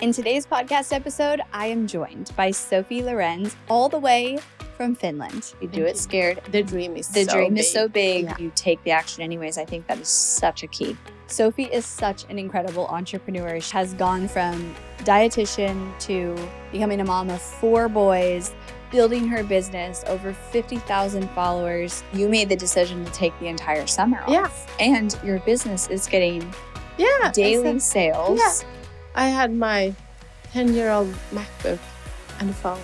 In today's podcast episode, I am joined by Sofie Laurenz, all the way from Finland. You do it scared. The dream is so big. Yeah. You take the action anyways. I think that is such a key. Sofie is such an incredible entrepreneur. She has gone from dietitian to becoming a mom of 4 boys, building her business, over 50,000 followers. You made the decision to take the entire summer off. Yeah. And your business is getting daily sales. Yeah. I had my 10-year-old MacBook and a phone.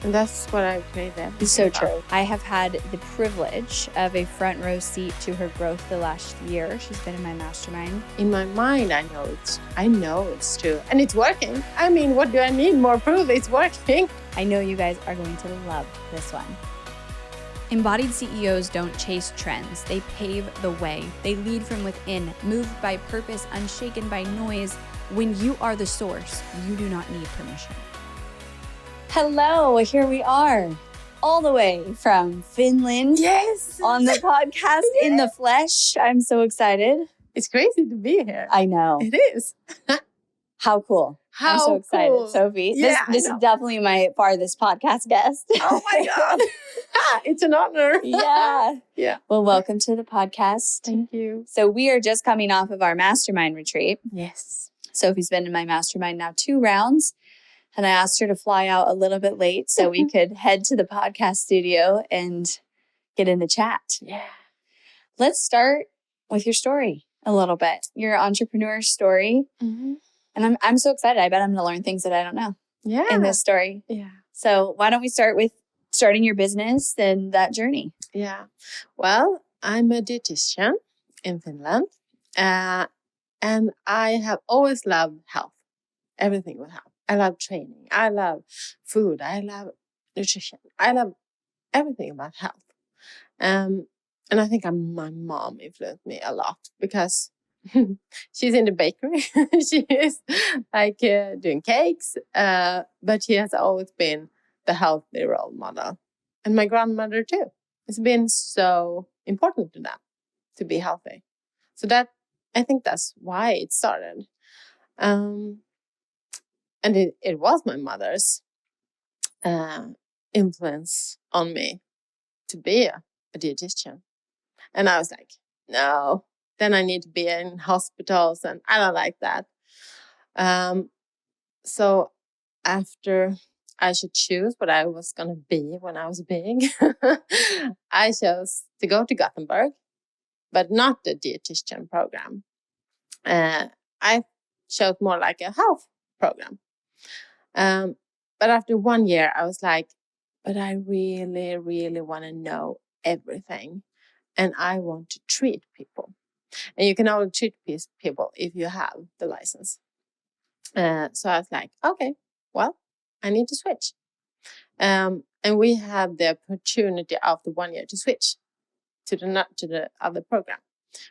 And that's what I created. It's so true. I have had the privilege of a front row seat to her growth the last year. She's been in my mastermind. In my mind, I know it's true. And it's working. I mean, what do I need more proof? It's working. I know you guys are going to love this one. Embodied CEOs don't chase trends. They pave the way. They lead from within, moved by purpose, unshaken by noise. When you are the source, you do not need permission. Hello, here we are, all the way from Finland. Yes. On the podcast in the flesh. I'm so excited. It's crazy to be here. I know. It is. How cool. I'm so excited, cool. Sofie. Yeah, this is definitely my farthest podcast guest. Oh my God. It's an honor. Yeah. Yeah. Well, welcome to the podcast. Thank you. So we are just coming off of our mastermind retreat. Yes. Sofie's been in my mastermind now 2 rounds. And I asked her to fly out a little bit late so we could head to the podcast studio and get in the chat. Yeah. Let's start with your story a little bit, your entrepreneur story. Mm-hmm. And I'm so excited. I bet I'm going to learn things that I don't know in this story. Yeah. So why don't we start with starting your business and that journey? Yeah. Well, I'm a dietitian in Finland. And I have always loved health, everything with health. I love training. I love food. I love nutrition. I love everything about health. And I think my mom influenced me a lot because she's in the bakery. She is like doing cakes, but she has always been the healthy role model. And my grandmother too. It's been so important to them to be healthy. So I think that's why it started. And it was my mother's influence on me to be a dietitian. And I was like, no, then I need to be in hospitals and I don't like that. So after I should choose what I was going to be when I was big, I chose to go to Gothenburg, but not the dietitian program. I chose more like a health program. But after 1 year, I was like, but I really, really want to know everything. And I want to treat people. And you can only treat people if you have the license. So I was like, okay, well, I need to switch. And we had the opportunity after 1 year to switch to the other program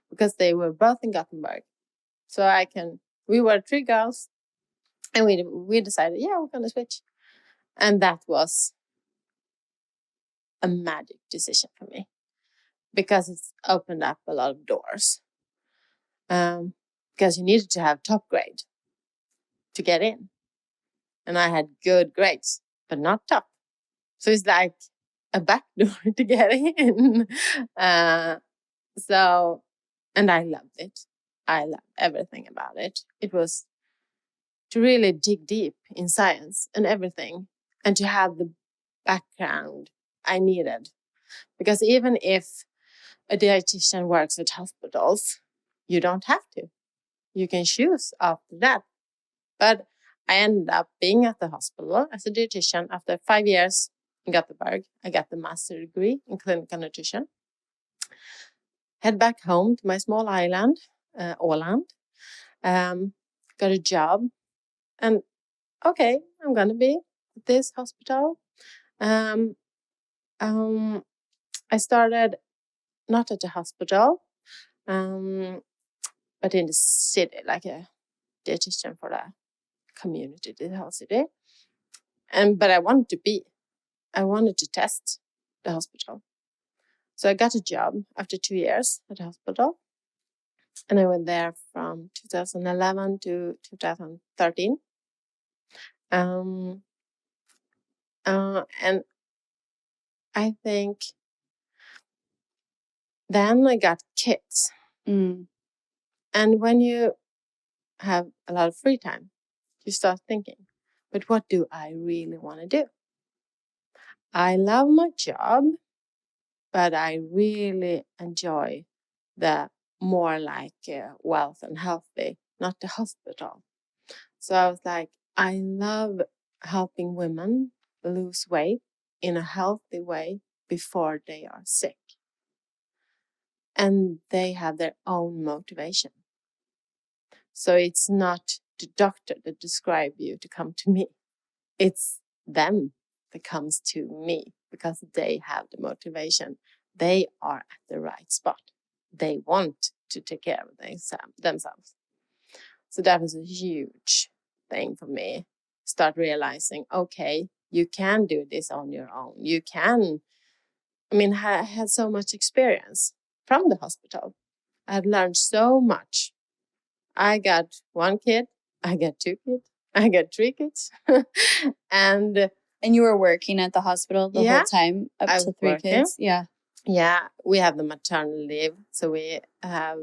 because they were both in Gothenburg. So we were 3 girls. And we decided, we're going to switch. And that was a magic decision for me because it's opened up a lot of doors. Because you needed to have top grade to get in. And I had good grades, but not top. So it's like a back door to get in. And I loved it. I loved everything about it. It was to really dig deep in science and everything and to have the background I needed. Because even if a dietitian works at hospitals, you don't have to. You can choose after that. But I ended up being at the hospital as a dietitian after 5 years in Gothenburg. I got the master degree in clinical nutrition. Head back home to my small island, Åland. Got a job. And okay, I'm going to be at this hospital. I started not at the hospital, but in the city, like a dietitian for the community, the whole city. But I wanted to test the hospital. So I got a job after 2 years at the hospital. And I went there from 2011 to 2013. And I think then I got kids. Mm. And when you have a lot of free time, you start thinking, but what do I really want to do? I love my job, but I really enjoy the more like wealth and healthy, not the hospital. So I was like, I love helping women lose weight in a healthy way before they are sick. And they have their own motivation. So it's not the doctor that describe you to come to me. It's them that comes to me because they have the motivation. They are at the right spot. They want to take care of themselves. So that was a huge thing for me. Start realizing, okay, you can do this on your own. You can, I had so much experience from the hospital. I had learned so much. I got 1 kid, I got 2 kids, I got 3 kids. And you were working at the hospital the whole time up I to was 3 working. kids? Yeah. Yeah, we have the maternity leave, so we have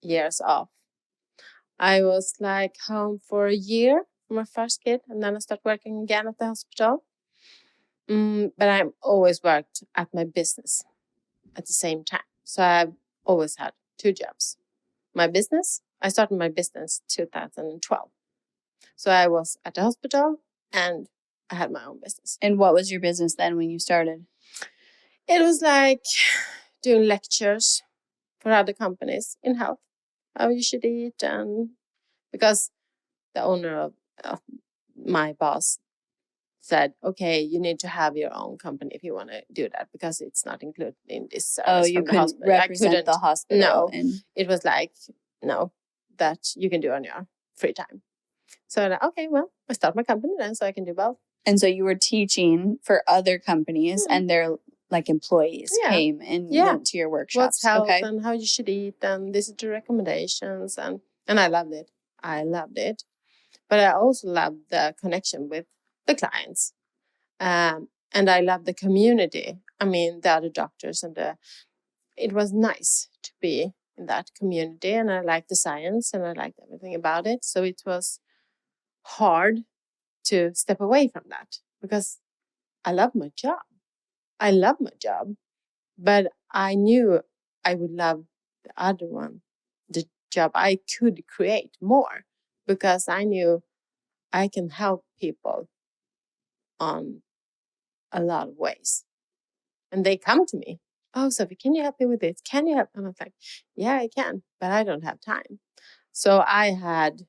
years off. I was like home for a year for my first kid, and then I started working again at the hospital. But I always worked at my business at the same time. So I've always had 2 jobs. My business, I started my business 2012. So I was at the hospital and I had my own business. And what was your business then when you started? It was like doing lectures for other companies in health, how you should eat. And because the owner of my boss said, okay, you need to have your own company if you want to do that because it's not included in this service. Oh, you couldn't represent the hospital. No, it was like, no, that you can do on your free time. So I'm like, okay, well, I start my company then so I can do both. And so you were teaching for other companies and their like employees came and went to your workshops. What's health and how you should eat and this is the recommendations and I loved it. I loved it. But I also loved the connection with the clients. And I loved the community. The other doctors it was nice to be in that community and I liked the science and I liked everything about it. So it was hard to step away from that because I love my job. I love my job, but I knew I would love the other one, the job I could create more because I knew I can help people on a lot of ways. And they come to me. Oh, Sofie, can you help me with this? Can you help? And I was like, yeah, I can, but I don't have time. So I had,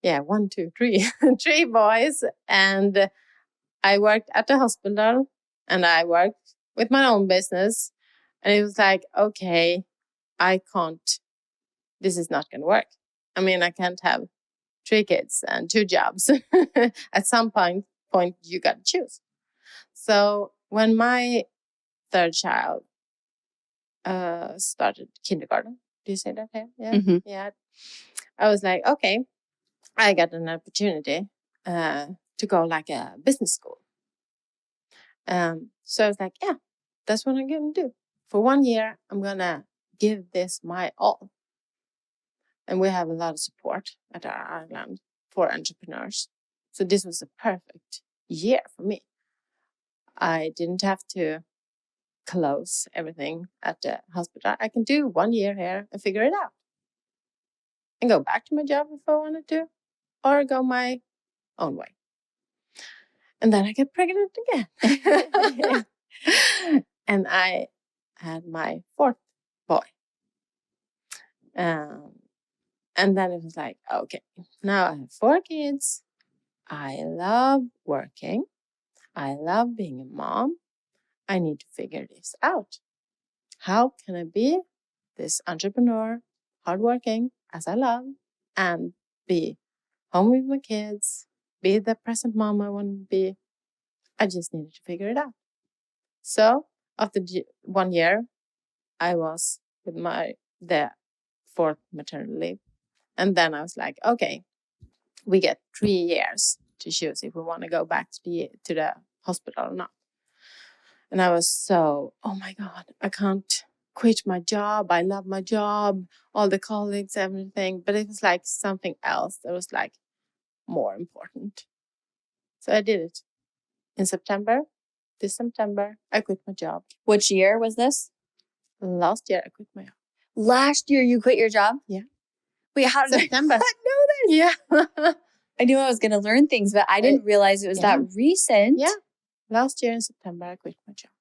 1, 2, 3, 3 boys. And I worked at the hospital and I worked with my own business. And it was like, okay, I can't, this is not going to work. I can't have 3 kids and 2 jobs. At some point you got to choose. So when my 3rd child started kindergarten, do you say that here? Yeah. Mm-hmm. Yeah. I was like, okay, I got an opportunity to go like a business school. So I was like, yeah, that's what I'm going to do. For 1 year, I'm going to give this my all. And we have a lot of support at our island for entrepreneurs. So this was a perfect year for me. I didn't have to close everything at the hospital. I can do 1 year here and figure it out. And go back to my job if I wanted to, or go my own way. And then I get pregnant again. And I had my 4th boy. And then it was like, okay, now I have 4 kids. I love working. I love being a mom. I need to figure this out. How can I be this entrepreneur, hardworking as I love, and be home with my kids, be the present mom I want to be? I just needed to figure it out. So after 1 year, I was with the 4th maternity leave. And then I was like, okay, we get 3 years to choose if we want to go back to the hospital or not. And I was so, oh my God, I can't quit my job. I love my job, all the colleagues, everything. But it was like something else that was like more important. So I did it. In September, this September, I quit my job. Which year was this? Last year, I quit my job. Last year you quit your job? Yeah. Wait, how did September. I not know this? Yeah. I knew I was going to learn things, but I didn't realize it was that recent. Yeah. Last year in September, I quit my job.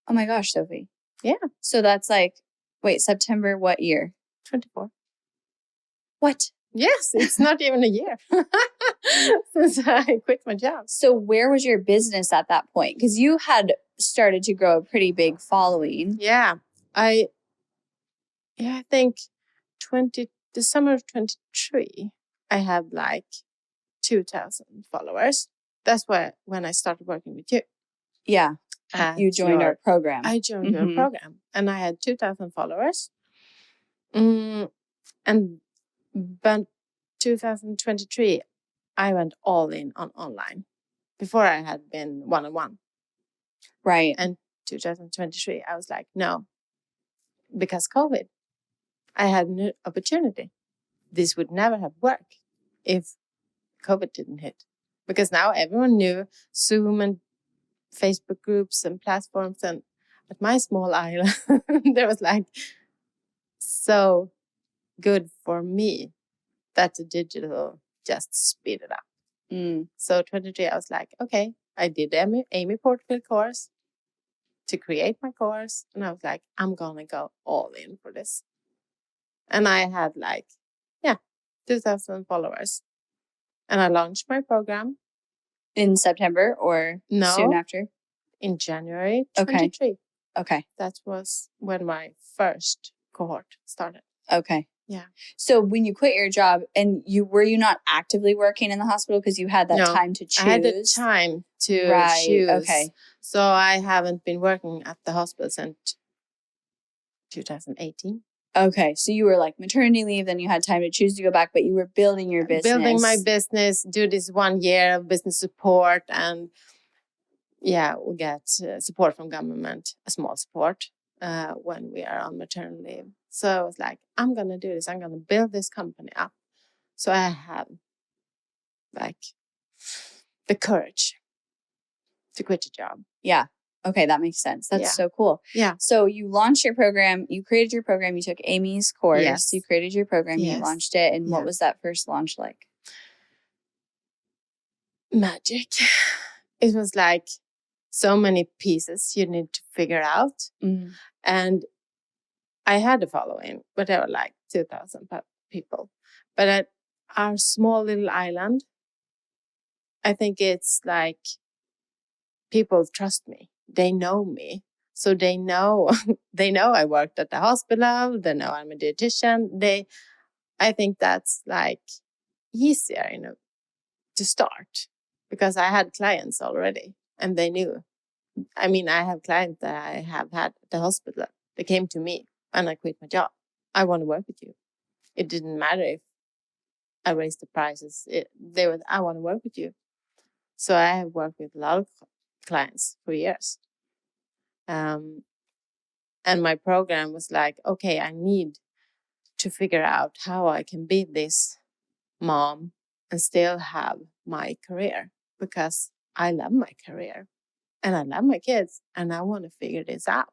Oh my gosh, Sofie. Yeah. So that's like, wait, September what year? 24. What? Yes, it's not even a year since I quit my job. So where was your business at that point? Because you had started to grow a pretty big following. Yeah. I think the summer of 23, I had like 2,000 followers. That's when I started working with you. Yeah. You joined our program. I joined your program and I had 2,000 followers. But 2023, I went all in on online. Before I had been one-on-one. Right. And 2023, I was like, no, because COVID, I had an opportunity. This would never have worked if COVID didn't hit. Because now everyone knew Zoom and Facebook groups and platforms. And at my small island, there was like so good for me that the digital just speeded up. So 23, I was like, okay, I did Amy Porterfield course to create my course. And I was like, I'm going to go all in for this. And I had 2,000 followers. And I launched my program. In September or soon after? In January 23. Okay. That was when my first cohort started. Okay. Yeah. So when you quit your job and were you not actively working in the hospital because you had that time to choose? I had the time to choose. Okay. So I haven't been working at the hospital since 2018. Okay. So you were like maternity leave, then you had time to choose to go back, but you were building your business. Building my business, do this 1 year of business support. And we get support from government, a small support when we are on maternity leave. So I was like, I'm going to do this. I'm going to build this company up. So I have the courage to quit a job. Yeah. Okay. That makes sense. That's so cool. Yeah. So you launched your program, you created your program, you took Amy's course, yes. You created your program, you launched it. And what was that first launch like? Magic. It was like so many pieces you need to figure out. And I had a following, but there were like 2,000 people. But at our small little island, I think it's like people trust me. They know me. So they know I worked at the hospital. They know I'm a dietitian. I think that's like easier, to start because I had clients already and they knew. I mean, I have clients that I have had at the hospital. They came to me and I quit my job. I want to work with you. It didn't matter if I raised the prices. I want to work with you. So I have worked with a lot of clients for years. And my program was like, okay, I need to figure out how I can be this mom and still have my career because I love my career and I love my kids and I want to figure this out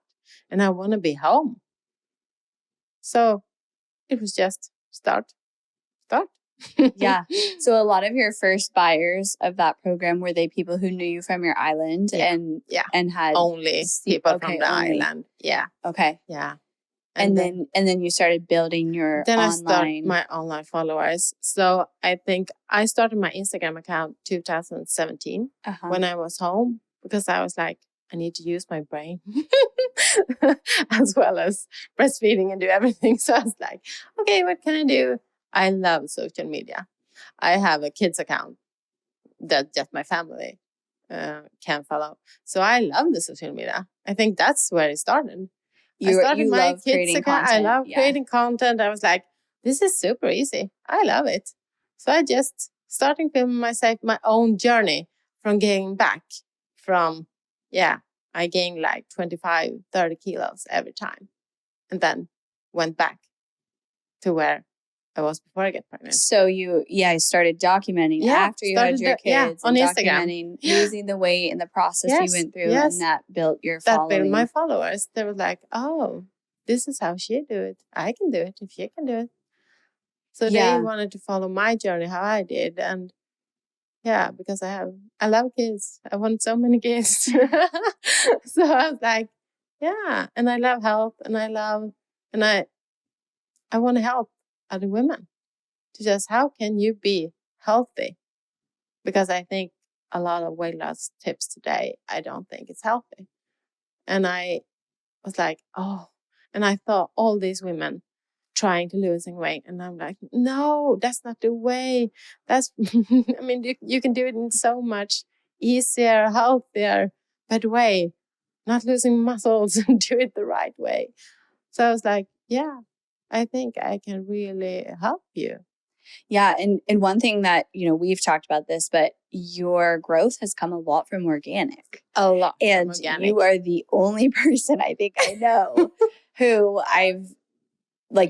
and I want to be home. So it was just start. Yeah. So a lot of your first buyers of that program, were they people who knew you from your island and had only people from the island. Yeah. Okay. Yeah. And then you stared building your online. I started my online followers. So I think I started my Instagram account 2017 when I was home because I was like, I need to use my brain as well as breastfeeding and do everything. So I was like, okay, what can I do? I love social media. I have a kids account that just my family can follow. So I love the social media. I think that's where it started. I started my kids account. I love creating content. I was like, this is super easy. I love it. So I just starting filming myself, my own journey from getting back from, I gained like 25, 30 kilos every time. And then went back to where I was before I get pregnant. So you started documenting after you had your kids on and Instagram. documenting losing the weight and the process you went through, and that built your following. That built my followers. They were like, oh, this is how she do it. I can do it if she can do it. So they wanted to follow my journey, how I did. And because I love kids. I want so many kids. So I was like, and I love health, and I want to help other women to just, how can you be healthy? Because I think a lot of weight loss tips today, I don't think it's healthy. And I was like, oh, and I thought all these women trying to losing weight. And I'm like, no, that's not the way. That's, I mean, you can do it in so much easier, healthier, better way. Not losing muscles and do it the right way. So I was like, I think I can really help you. Yeah. And one thing that, we've talked about this, but your growth has come a lot from organic. A lot. And from organic. You are the only person I think I know who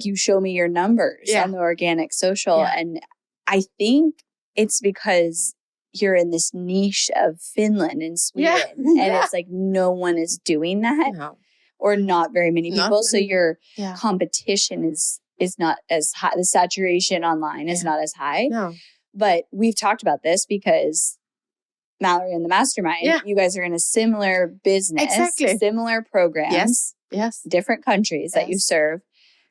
you show me your numbers on the organic social. Yeah. And I think it's because you're in this niche of Finland and Sweden. And it's like no one is doing that. No. Or not very many people. So your competition is not as high. The saturation online is not as high. No. But we've talked about this because Mallory and the Mastermind, you guys are in a similar business, similar programs, different countries that you serve,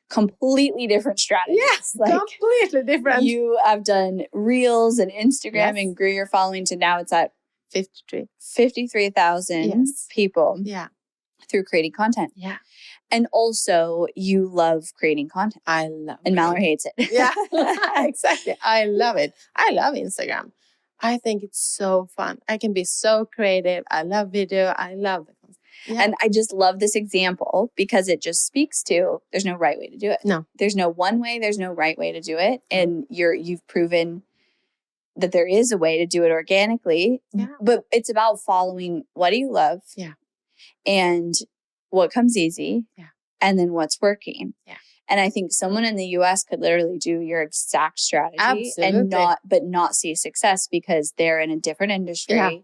completely different strategies. Yes, completely different. You have done Reels and Instagram and grew your following to now it's at 53,000 people. Yeah. Through creating content. Yeah. And also you love creating content. I love it. And Mallory hates it. Yeah, exactly. I love it. I love Instagram. I think it's so fun. I can be so creative. I love video. I love the content. Yeah. And I just love this example because it just speaks to there's no right way to do it. No. There's no one way. There's no right way to do it. And you've proven that there is a way to do it organically. Yeah. But it's about following what do you love? Yeah. And what comes easy, and then what's working. Yeah. And I think someone in the US could literally do your exact strategy and not see success because they're in a different industry,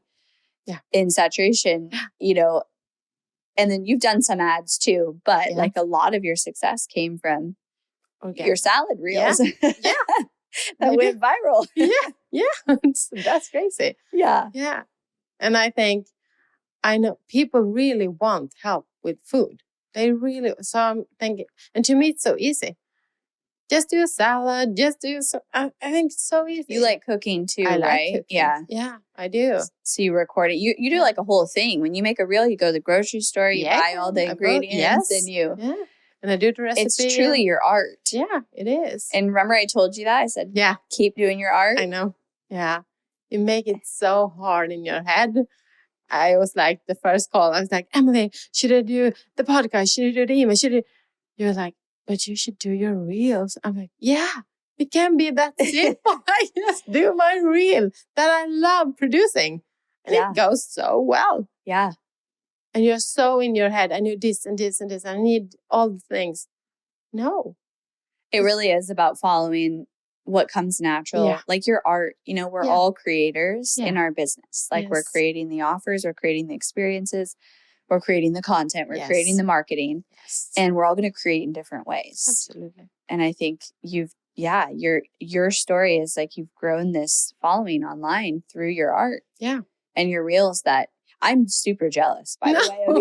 in saturation, and then you've done some ads too, but like a lot of your success came from your salad reels. That went viral. That's crazy. Yeah. And I know people really want help with food. So I'm thinking, and to me it's so easy. Just do a salad, I think it's so easy. You like cooking too, I right? Like cooking. Yeah, I do. So you record it. You do like a whole thing. When you make a reel, you go to the grocery store, you buy all the ingredients and and I do the recipe. It's truly your art. Yeah, it is. And remember I told you that? I said, keep doing your art. I know. Yeah. You make it so hard in your head. I was like, the first call, I was like, Emily, should I do the podcast? Should I do the email? You're like, but you should do your reels. I'm like, it can be that simple. I just do my reel that I love producing. And it goes so well. Yeah. And you're so in your head. I need this and this and this. I need all the things. No. It really is about following what comes natural, like your art. We're all creators in our business. Like we're creating the offers, we're creating the experiences, we're creating the content, we're creating the marketing, and we're all going to create in different ways. Absolutely. And I think your story is like you've grown this following online through your art, and your reels that I'm super jealous, by the way, of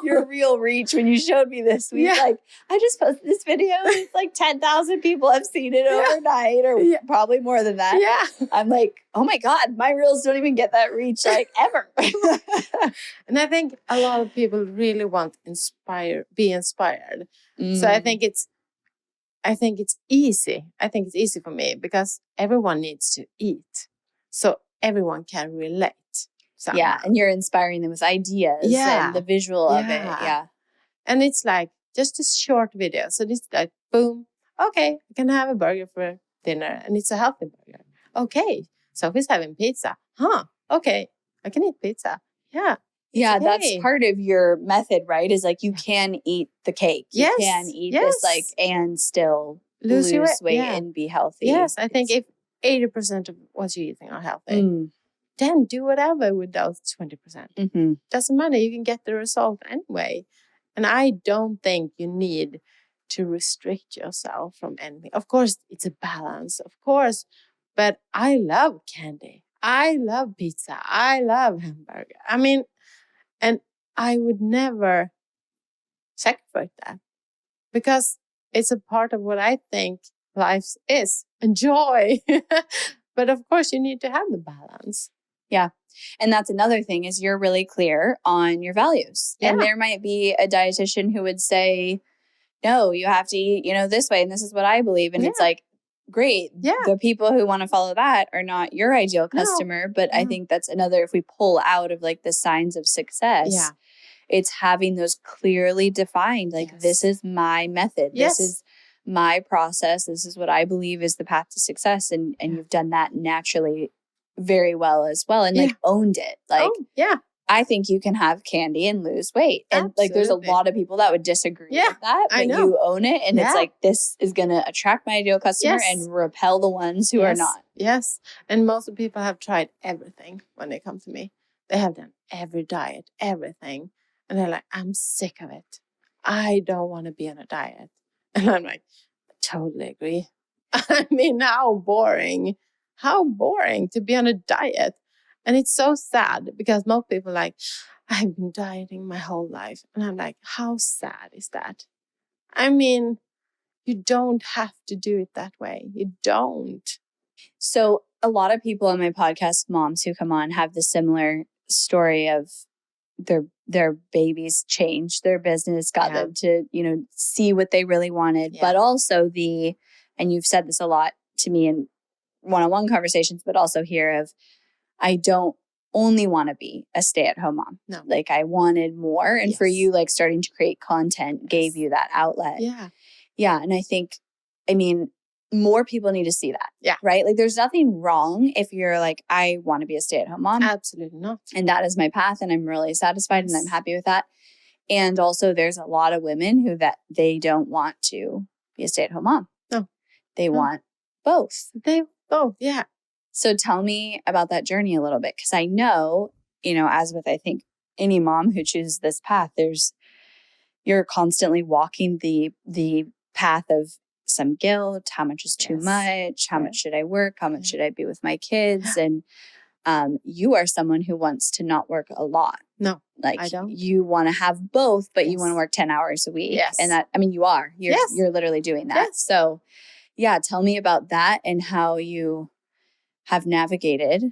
your real reach. When you showed me this week, like I just posted this video, and it's like 10,000 people have seen it overnight, or probably more than that. Yeah, I'm like, oh my God, my reels don't even get that reach like ever. And I think a lot of people really want to be inspired. So I think it's easy. I think it's easy for me because everyone needs to eat, so everyone can relate. Somehow. Yeah, and you're inspiring them with ideas and the visual of it. Yeah. And it's like just a short video. So this is like, boom, okay, I can have a burger for dinner and it's a healthy burger. Okay, Sophie's having pizza. Huh? Okay, I can eat pizza. Yeah. Yeah, okay. that's part of your method, right? Is like you can eat the cake. You Yes, can eat yes. this like and still Lose your lose weight yeah. and be healthy. Yes, I think if 80% of what you're eating are healthy, then do whatever with those 20%. Doesn't matter. You can get the result anyway. And I don't think you need to restrict yourself from anything. Of course, it's a balance, of course. But I love candy. I love pizza. I love hamburger. I mean, and I would never sacrifice that because it's a part of what I think life is. Enjoy. But of course, you need to have the balance. Yeah. And that's another thing is you're really clear on your values. Yeah. And there might be a dietitian who would say, no, you have to eat, this way. And this is what I believe. And it's like, great. Yeah. The people who want to follow that are not your ideal customer. But I think that's another, if we pull out of like the signs of success, it's having those clearly defined, like this is my method. This is my process. This is what I believe is the path to success. And you've done that naturally very well as well. And like owned it. Like, I think you can have candy and lose weight. And like, there's a lot of people that would disagree with that, but you own it. And it's like, this is going to attract my ideal customer and repel the ones who are not. Yes. And most of the people have tried everything when they come to me. They have done every diet, everything. And they're like, I'm sick of it. I don't want to be on a diet. And I'm like, I totally agree. I mean, how boring to be on a diet. And it's so sad because most people are like, I've been dieting my whole life. And I'm like, how sad is that? I mean, you don't have to do it that way. You don't. So a lot of people on my podcast, moms who come on, have the similar story of their babies changed their business, got them to, see what they really wanted. But also and you've said this a lot to me in one-on-one conversations, but also here of, I don't only want to be a stay-at-home mom. No. Like I wanted more. And for you, like starting to create content gave you that outlet. Yeah. Yeah. And I think, more people need to see that. Yeah. Right? Like there's nothing wrong if you're like, I want to be a stay-at-home mom. Absolutely not. And that is my path. And I'm really satisfied and I'm happy with that. And also there's a lot of women who that they don't want to be a stay-at-home mom. No. They want both. Yeah. So tell me about that journey a little bit. Because I know, as with, I think, any mom who chooses this path, you're constantly walking the path of some guilt, how much is too much, how much should I work, how much should I be with my kids? And you are someone who wants to not work a lot. No, like I don't. You want to have both, but you want to work 10 hours a week. Yes. And that, you are. You're literally doing that. Yes. So tell me about that and how you have navigated,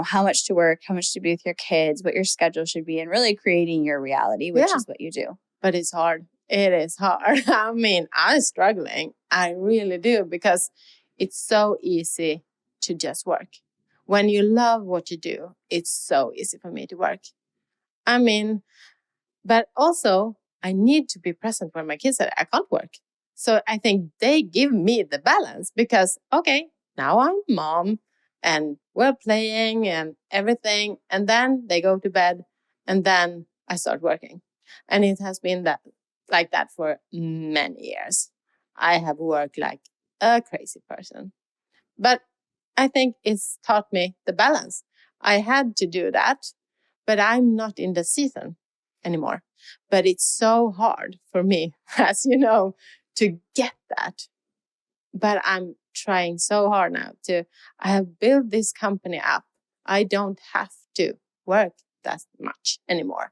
how much to work, how much to be with your kids, what your schedule should be, and really creating your reality, which is what you do. But it's hard. It is hard. I mean, I'm struggling. I really do because it's so easy to just work. When you love what you do, it's so easy for me to work. I mean, but also I need to be present when my kids are, I can't work. So I think they give me the balance because, okay, now I'm mom and we're playing and everything. And then they go to bed and then I start working. And it has been like that for many years. I have worked like a crazy person. But I think it's taught me the balance. I had to do that, but I'm not in the season anymore. But it's so hard for me, as you know, to get that. But I'm trying so hard now I have built this company up. I don't have to work that much anymore.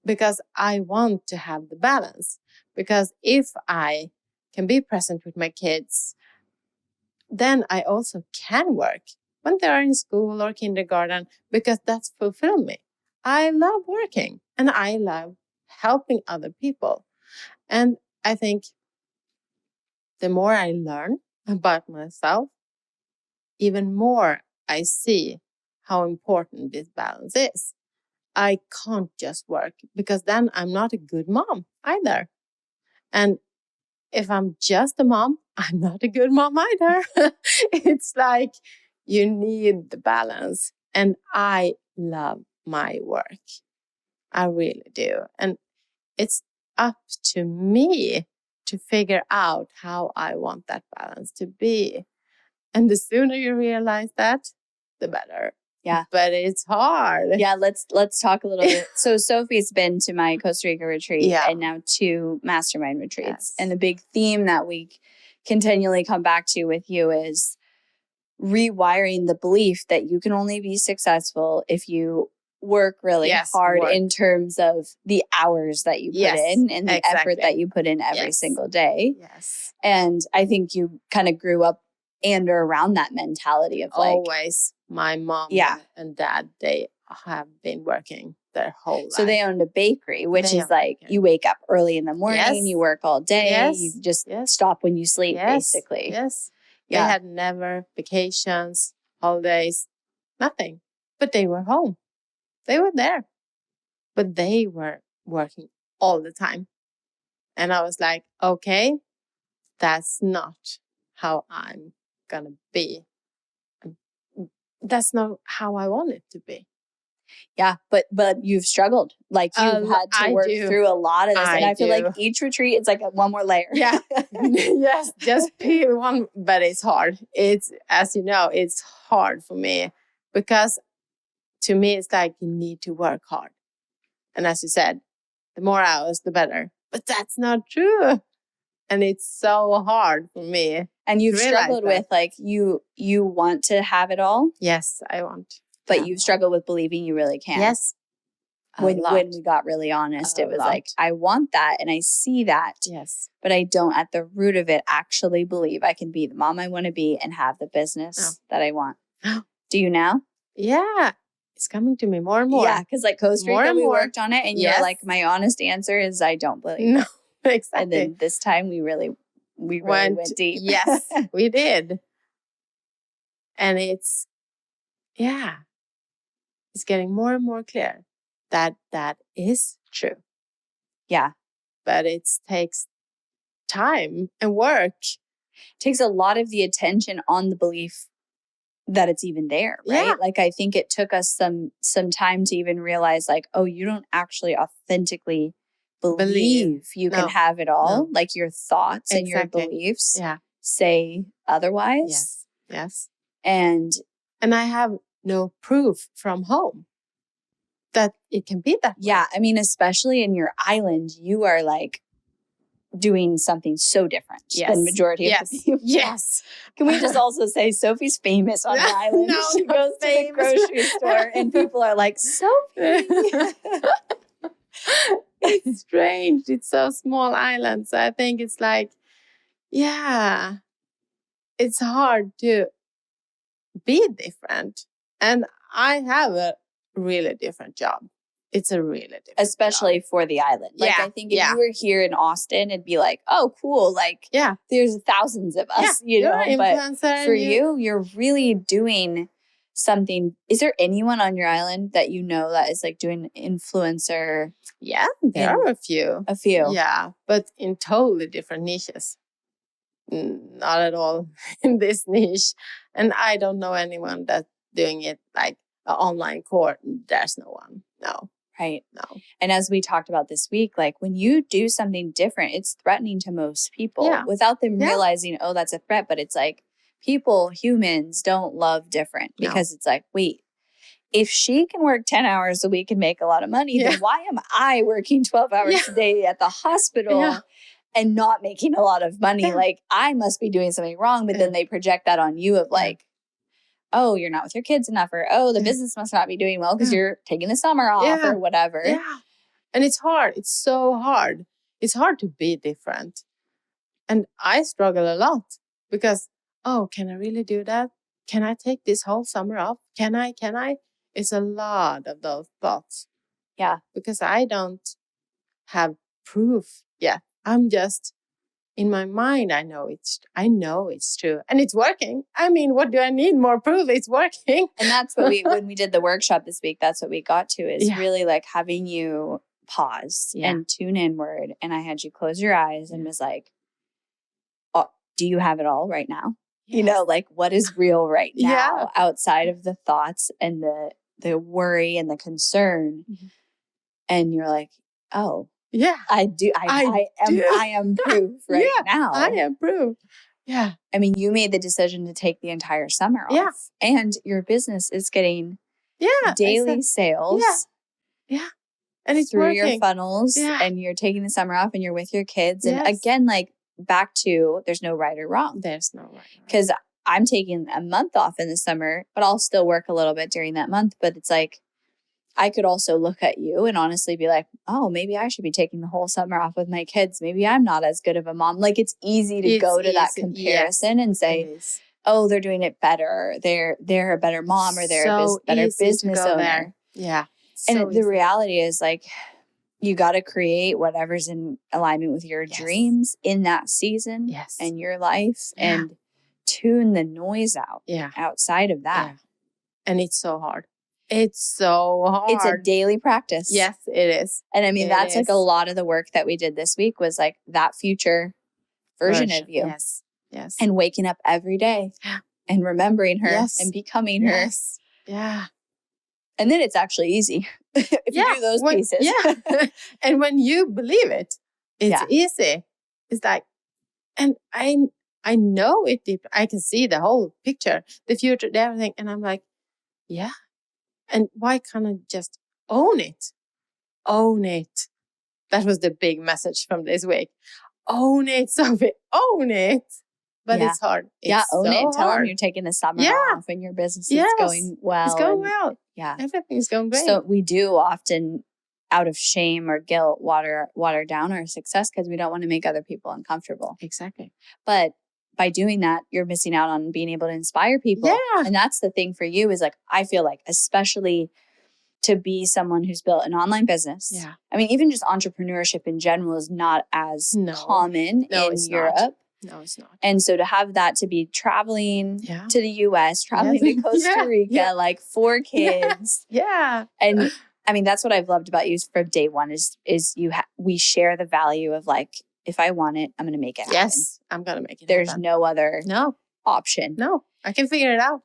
Because I want to have the balance. Because if I can be present with my kids, then I also can work when they are in school or kindergarten, because that's fulfilled me. I love working and I love helping other people. And I think the more I learn about myself, even more I see how important this balance is. I can't just work because then I'm not a good mom either. And if I'm just a mom, I'm not a good mom either. It's like you need the balance. And I love my work. I really do. And it's up to me to figure out how I want that balance to be. And the sooner you realize that, the better. Yeah. But it's hard. Yeah, let's talk a little bit. So Sophie's been to my Costa Rica retreat and now 2 mastermind retreats. Yes. And the big theme that we continually come back to with you is rewiring the belief that you can only be successful if you work really hard in terms of the hours that you put in and the effort that you put in every single day. Yes. And I think you kind of grew up and around that mentality of like always my mom and dad, they have been working their whole life. So they owned a bakery, which is like you wake up early in the morning, you work all day, you just stop when you sleep, basically. Yes. They had never vacations, holidays, nothing. But they were home. They were there. But they were working all the time. And I was like, okay, that's not how I'm going to be. That's not how I want it to be. Yeah, but you've struggled. Like you've had to work through a lot of this. And I feel like each retreat, it's like one more layer. Yeah. Yes, just peel one. But it's hard. It's, as you know, it's hard for me. Because to me, it's like you need to work hard. And as you said, the more hours, the better. But that's not true. And it's so hard for me. And you've struggled with like, you want to have it all. Yes, I want. But you've struggled with believing you really can. Yes. When we got really honest, it was like, I want that and I see that. Yes. But I don't at the root of it actually believe I can be the mom I want to be and have the business that I want. Do you now? Yeah. It's coming to me more and more. Yeah, because like Costa Rica, we worked on it and you're like, my honest answer is I don't believe it. No, exactly. And then this time we really went deep. Yes, we did. And it's getting more and more clear that that is true. Yeah. But it takes time and work. It takes a lot of the attention on the belief that it's even there, right? Yeah. Like I think it took us some time to even realize like, oh, you don't actually authentically believe you can have it all. Like your thoughts and your beliefs say otherwise. Yes. And I have no proof from home that it can be that way. Yeah. I mean, especially in your island, you are like doing something so different than majority of the people. Yes. Can we just also say Sophie's famous on the island? No, she goes to the grocery store and people are like, Sophie. It's strange. It's so small island. So I think it's like, it's hard to be different. And I have a really different job. It's a really different especially job. For the island. Like I think if you were here in Austin, it'd be like, oh, cool. Like there's thousands of us, you know, but for you're really doing something. Is there anyone on your island that you know that is like doing influencer? Yeah, there are a few. Yeah, but in totally different niches. Not at all in this niche. And I don't know anyone that's doing it like an online course. There's no one. No. Right. No. And as we talked about this week, like when you do something different, it's threatening to most people without them realizing, oh, that's a threat. But it's like humans don't love different because it's like, wait, if she can work 10 hours a week and make a lot of money, then why am I working 12 hours a day at the hospital and not making a lot of money? Like I must be doing something wrong. But then they project that on you of like, oh, you're not with your kids enough, or oh, the business must not be doing well because you're taking the summer off or whatever. Yeah. And it's hard. It's so hard. It's hard to be different. And I struggle a lot because, oh, can I really do that? Can I take this whole summer off? Can I? It's a lot of those thoughts. Yeah. Because I don't have proof yet. I'm just in my mind. I know it's true and it's working. I mean, what do I need more proof? It's working. And that's what when we did the workshop this week, that's what we got to is really like having you pause and tune inward. And I had you close your eyes and was like, do you have it all right now? Yes. You know, like what is real right now Yeah. outside of the thoughts and the worry and the concern. Mhm. And you're like, oh, yeah, I do. I am proof right now. I am proof. Yeah. I mean, you made the decision to take the entire summer off. Yeah. And your business is getting Yeah. daily sales. Yeah. And it's through working. your funnels. Yeah. And you're taking the summer off and you're with your kids. And Yes. again, like back to there's no right or wrong. There's no right or wrong. Because I'm taking a month off in the summer, but I'll still work a little bit during that month. But it's like, I could also look at you and honestly be like, oh, maybe I should be taking the whole summer off with my kids. Maybe I'm not as good of a mom. Like it's easy to go to that comparison and say, oh, they're doing it better. They're a better mom or they're a better business owner. There. Yeah. And the reality is like, you got to create whatever's in alignment with your dreams in that season and your life and tune the noise out outside of that. Yeah. And it's so hard. It's so hard. It's a daily practice. Yes, it is. And I mean, that's like a lot of the work that we did this week was like that future version of you. Yes. Yes. And waking up every day and remembering her and becoming her. Yeah. And then it's actually easy if you do those pieces. Yeah. And when you believe it, it's easy. It's like, and I know it deep. I can see the whole picture, the future, everything. And I'm like, yeah. And why can't I just own it? Own it. That was the big message from this week. Own it, Sofie. Own it. But it's hard. Own it. Hard. Tell them you're taking the summer off and your business is going well. It's going well. Yeah. Everything's going great. So we do often, out of shame or guilt, water down our success because we don't want to make other people uncomfortable. Exactly. But by doing that, you're missing out on being able to inspire people. Yeah. And that's the thing for you is like, I feel like, especially to be someone who's built an online business. Yeah. I mean, even just entrepreneurship in general is not as common in Europe. Not. No, it's not. And so to have that, to be traveling to the US, traveling to Costa Rica, like 4 kids. Yeah. And I mean, that's what I've loved about you from day one is we share the value of like, if I want it, I'm going to make it happen. Yes, I'm going to make it There's happen. no other option. No, I can figure it out.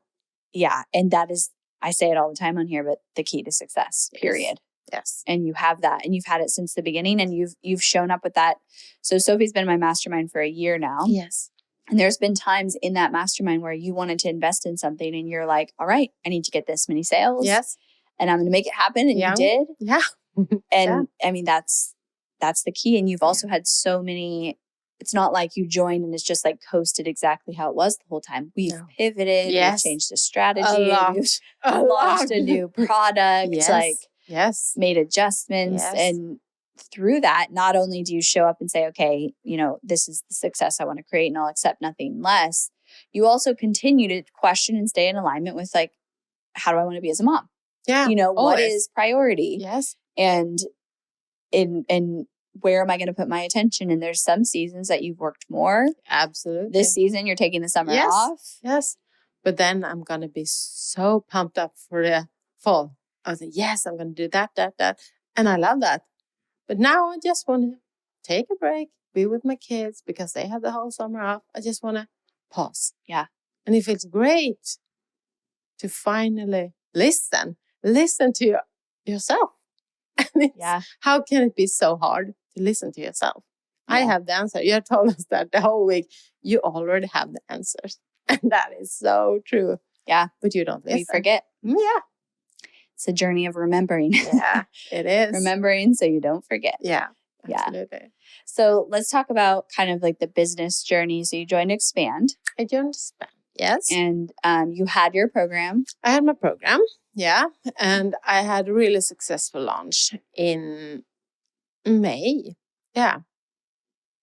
Yeah. And that is, I say it all the time on here, but the key to success, period. Yes. And you have that and you've had it since the beginning and you've shown up with that. So Sofie's been in my mastermind for a year now. Yes. And there's been times in that mastermind where you wanted to invest in something and you're like, all right, I need to get this many sales. Yes. And I'm going to make it happen. And you did. Yeah. And I mean, that's the key. And you've also had so many, it's not like you joined and it's just like coasted exactly how it was the whole time. We've pivoted. We've changed the strategy. We've launched a new product. Made adjustments. And through that, not only do you show up and say, okay, you know, this is the success I want to create and I'll accept nothing less. You also continue to question and stay in alignment with like, how do I want to be as a mom? Yeah. You know, what is priority? Yes. And where am I going to put my attention? And there's some seasons that you've worked more. Absolutely. This season, you're taking the summer off. Yes. But then I'm going to be so pumped up for the fall. I was like, yes, I'm going to do that. And I love that. But now I just want to take a break, be with my kids because they have the whole summer off. I just want to pause. Yeah. And it feels great to finally listen to yourself. And how can it be so hard to listen to yourself? Yeah. I have the answer. You have told us that the whole week. You already have the answers. And that is so true. Yeah. But you don't listen. We forget. Yeah. It's a journey of remembering. Yeah, it is. Remembering so you don't forget. Yeah, absolutely. Yeah. So let's talk about kind of like the business journey. So you joined Expand. I joined Expand, yes. And you had your program. I had my program, yeah. And I had a really successful launch in May. Yeah.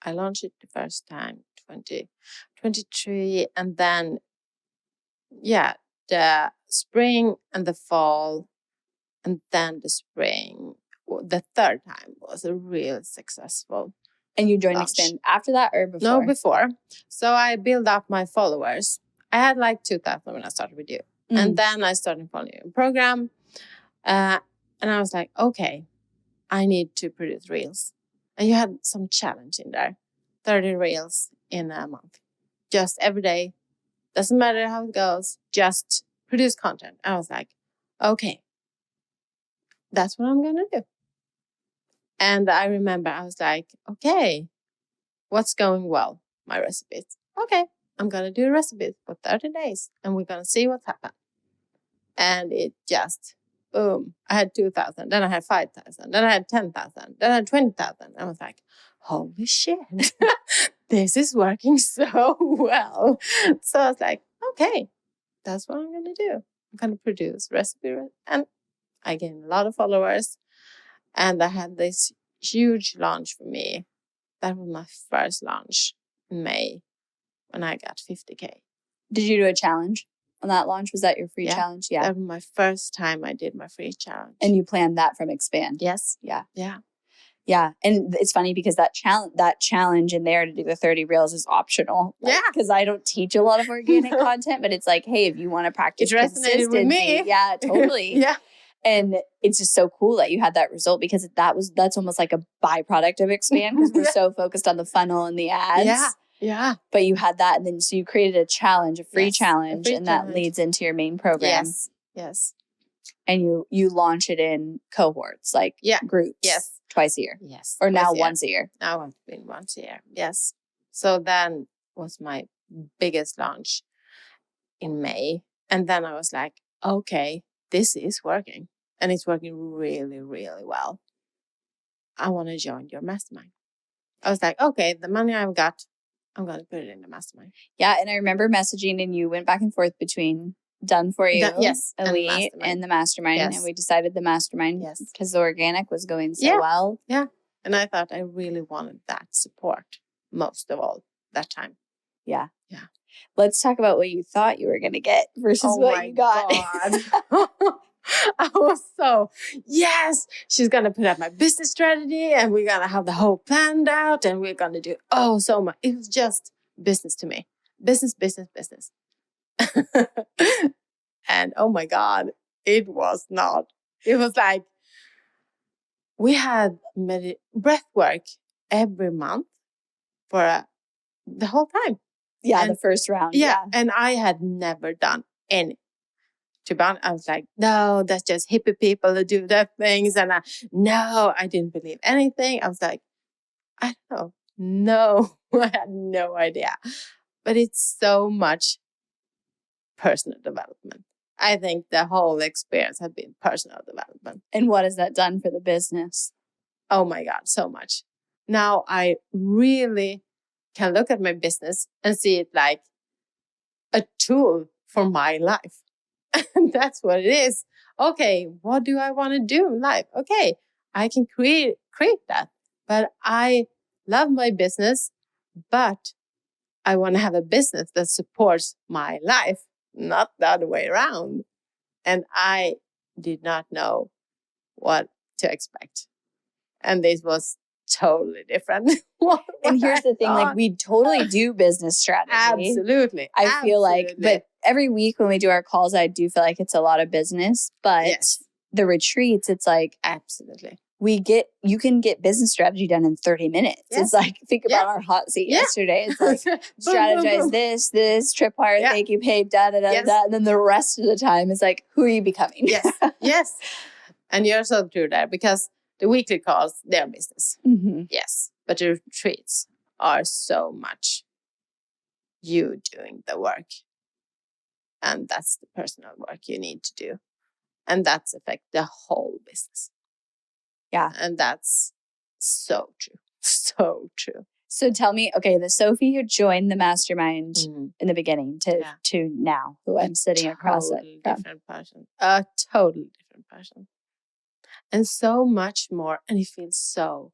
I launched it the first time, 2023. And then, the spring and the fall. And then the spring, the third time was a real successful. And you joined Expand after that or before? No, before. So I built up my followers. I had like 2,000 when I started with you. And then I started following your program. And I was like, okay, I need to produce reels. And you had some challenge in there. 30 reels in a month. just every day. Doesn't matter how it goes. Just produce content. I was like, okay, that's what I'm going to do. And I remember I was like, okay, what's going well? My recipes. Okay, I'm going to do recipes for 30 days and we're going to see what's happened. And it just, boom. I had 2,000, then I had 5,000, then I had 10,000, then I had 20,000. I was like, holy shit, this is working so well. So I was like, okay, that's what I'm going to do. I'm going to produce recipes. And I gained a lot of followers. And I had this huge launch for me. That was my first launch in May when I got 50K. Did you do a challenge on that launch? Was that your free Yeah. challenge? Yeah. That was my first time I did my free challenge. And you planned that from Expand? Yes. Yeah. Yeah. Yeah. And it's funny because that challenge in there to do the 30 reels is optional. Yeah. Because I don't teach a lot of organic content, but it's like, hey, if you want to practice it resonated with me. Yeah, totally. Yeah. And it's just so cool that you had that result because that's almost like a byproduct of Expand because we're so focused on the funnel and the ads. Yeah. Yeah. But you had that. And then so you created a challenge, a free challenge, and challenge. that leads into your main program. Yes. Yes. And you launch it in cohorts, like groups. Yes. Twice a year. Yes. Or now once a year. Now it's been once a year. Yes. So then was my biggest launch in May. And then I was like, okay, this is working. And it's working really, really well. I want to join your mastermind. I was like, okay, the money I've got, I'm going to put it in the mastermind. Yeah. And I remember messaging and you went back and forth between Done For You, Elite, and the mastermind. Yes. And we decided the mastermind because the organic was going so well. Yeah. And I thought I really wanted that support most of all that time. Yeah. Yeah. Let's talk about what you thought you were going to get versus what you got. I was so, yes, she's going to put up my business strategy and we're going to have the whole planned out and we're going to do, so much. It was just business to me. Business, business, business. And oh my God, it was not. It was like, we had breath work every month for the whole time. Yeah, and the first round. Yeah. And I had never done any. To be honest, I was like, no, that's just hippie people who do that things. And I didn't believe anything. I was like, I don't know. No, I had no idea. But it's so much personal development. I think the whole experience has been personal development. And what has that done for the business? Oh my God, so much. Now I really can look at my business and see it like a tool for my life. And that's what it is. Okay, what do I want to do in life? Okay, I can create that. But I love my business, but I want to have a business that supports my life, not the other way around. And I did not know what to expect. And this was totally different. And here's the thing, like we totally do business strategy. Absolutely. I feel like, but every week when we do our calls, I do feel like it's a lot of business, but the retreats, it's like, absolutely. You can get business strategy done in 30 minutes. Yes. It's like, think about our hot seat yesterday. It's like, strategize this, tripwire, thank you, pay, da. And then the rest of the time is like, who are you becoming? Yes. Yes. And you're so true there because the weekly calls, they're business. Mm-hmm. Yes. But the retreats are so much you doing the work. And that's the personal work you need to do. And that's affect the whole business. Yeah. And that's so true. So true. So tell me, okay, the Sofie who joined the mastermind in the beginning to now, who I'm sitting across it from. Different person. A totally different person. And so much more. And it feels so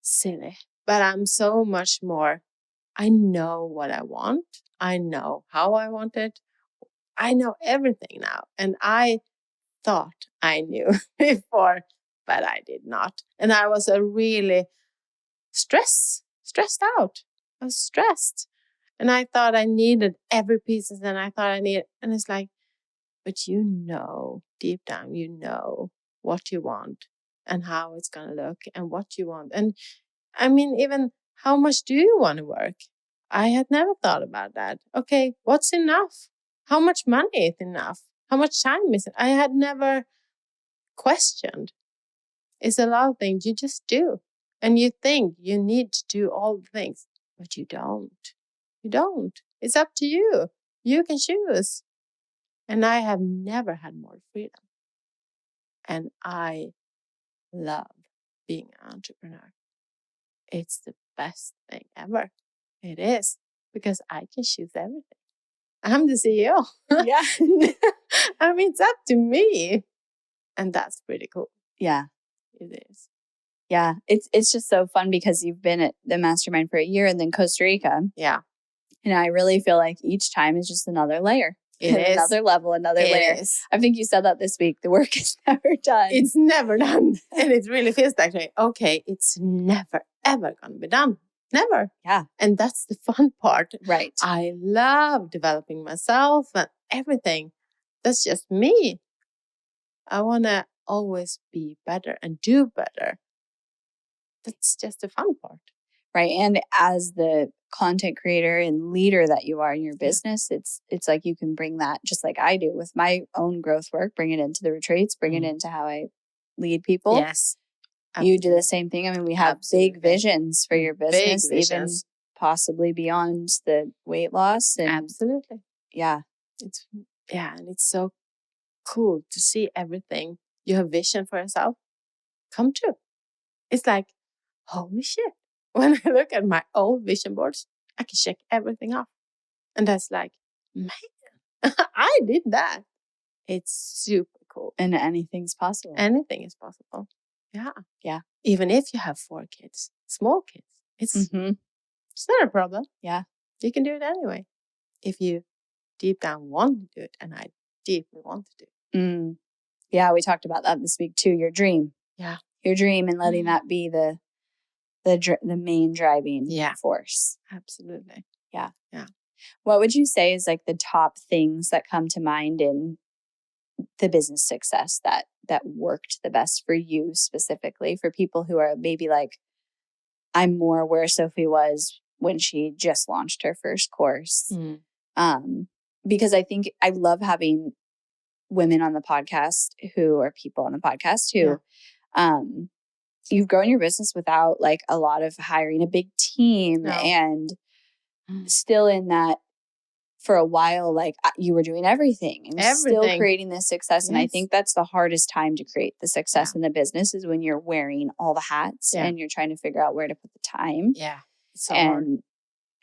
silly. But I'm so much more. I know what I want. I know how I want it. I know everything now. And I thought I knew before, but I did not. And I was really stressed out. I was stressed. And I thought I needed every piece. And I thought I needed, and it's like, but you know, deep down, you know what you want and how it's going to look and what you want. And I mean, even how much do you want to work? I had never thought about that. Okay, what's enough? How much money is enough? How much time is it? I had never questioned. It's a lot of things you just do. And you think you need to do all the things, but you don't. You don't. It's up to you. You can choose. And I have never had more freedom. And I love being an entrepreneur. It's the best thing ever. It is. Because I can choose everything. I'm the CEO. Yeah. I mean, it's up to me. And that's pretty cool. Yeah. It is. Yeah. It's just so fun because you've been at the mastermind for a year and then Costa Rica. Yeah. And I really feel like each time is just another layer. It is. Another level, another layer. Is. I think you said that this week. The work is never done. It's never done. And it really feels like, okay, it's never, ever going to be done. Never. Yeah. And that's the fun part. Right. I love developing myself and everything. That's just me. I want to always be better and do better. That's just the fun part. Right. And as the content creator and leader that you are in your business, it's like you can bring that, just like I do with my own growth work, bring it into the retreats, bring it into how I lead people. Yes. Absolutely. You do the same thing. I mean, we have big visions for your business, even possibly beyond the weight loss. And absolutely. Yeah. And it's so cool to see everything you have vision for yourself come true. It's like, holy shit. When I look at my old vision boards, I can check everything off. And that's like, man, I did that. It's super cool. And anything's possible. Anything is possible. Yeah. Yeah. Even if you have 4 kids, small kids, it's not a problem. Yeah. You can do it anyway. If you deep down want to do it, and I deeply want to do it. Yeah, we talked about that this week too. Your dream. Yeah. Your dream and letting that be the main driving force. Absolutely. Yeah. Yeah. What would you say is like the top things that come to mind in the business success that worked the best for you specifically, for people who are maybe like, I'm more where Sofie was when she just launched her first course. Because I think I love having women on the podcast or people on the podcast who you've grown your business without like a lot of hiring a big team and still in that for a while, like you were doing everything and still creating this success. Yes. And I think that's the hardest time to create the success in the business is when you're wearing all the hats and you're trying to figure out where to put the time. Yeah. So and